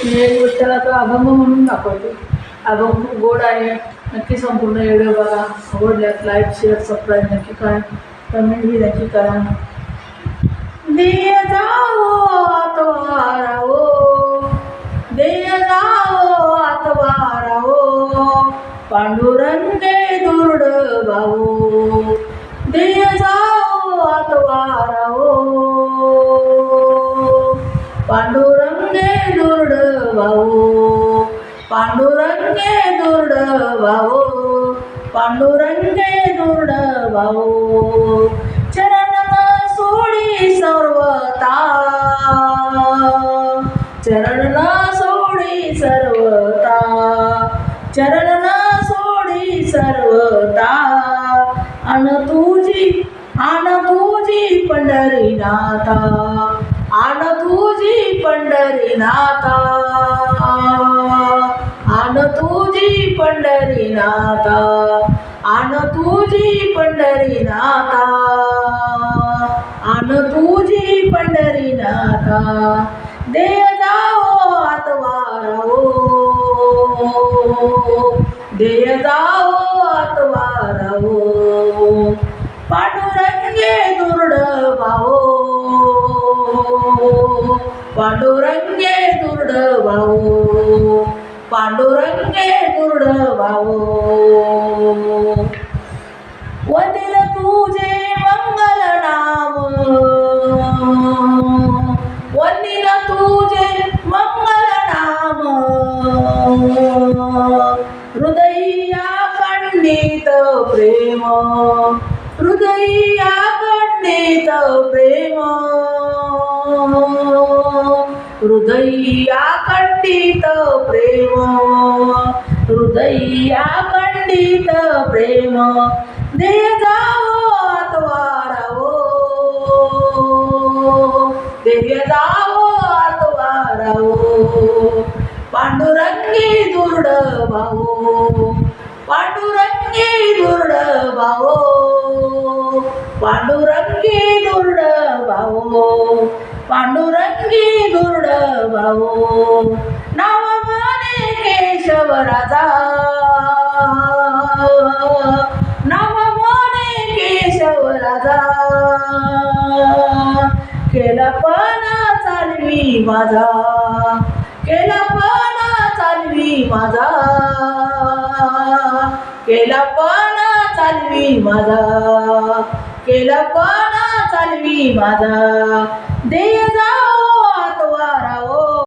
मी एक विठ्ठलाचा अभंग म्हणून दाखवते. अभंग खूप गोड आहे. नक्की संपूर्ण व्हिडिओ बघा. आवडल्यास लाईक शेअर सबस्क्राईब नक्की करा. कमेंट भी नक्की करा. देय जाओ आतवारा ओ, देय जाओ आतवारा ओ, पांडुरंगे दुर्ड भाऊ. देय जाओ आतवारा ओ, पांडुरंगे दुर्ड भाऊ. पांडुरंगे दुर्ड भाऊ, पांडुरंगे दुर्ड भाऊ. चरण सोडी सर्वता, चरण सोडी सर्वता, चरण सोडी सर्वता. अन तुझी पंढरीनाथा, आन तुझी पंढरीनाथा, आन तुझी पंढरीनाथा, आन तुझी पंढरीनाथा, आन तुझी पंढरीनाथा. देय जाओ आतवारा ओ, देय जाओ आतवारा ओ, पांडुरंगे दुर्ड भाऊ. पांडुरंगे दुर्ड भाऊ, पांडुरंगे दुर्ड भाऊ. वदिल तुझे मंगल नाम, वदिल तुझे मंगल नाम. हृदया खंडित प्रेम, हृदया खंडित प्रेम, हृदया खंडित प्रेम, हृदया खंडित प्रेम. देय जाओ आतवारा ओ, देय जाओ आतवारा ओ, पांडुरंगे दुर्ड भाऊ. पांडुरंगे दुर्ड भाऊ, पांडुरंगे दुर्ड भाऊ, पांडुरंगे दुर्ड भाऊ. नाव म्हणे केशव राजा, नाव म्हणे केशव राजा. केलापणा चालवी माझा, केलापणा चालवी माझा, केलापणा चालवी माझा, केलापणा चालवी माझा. देय जाओ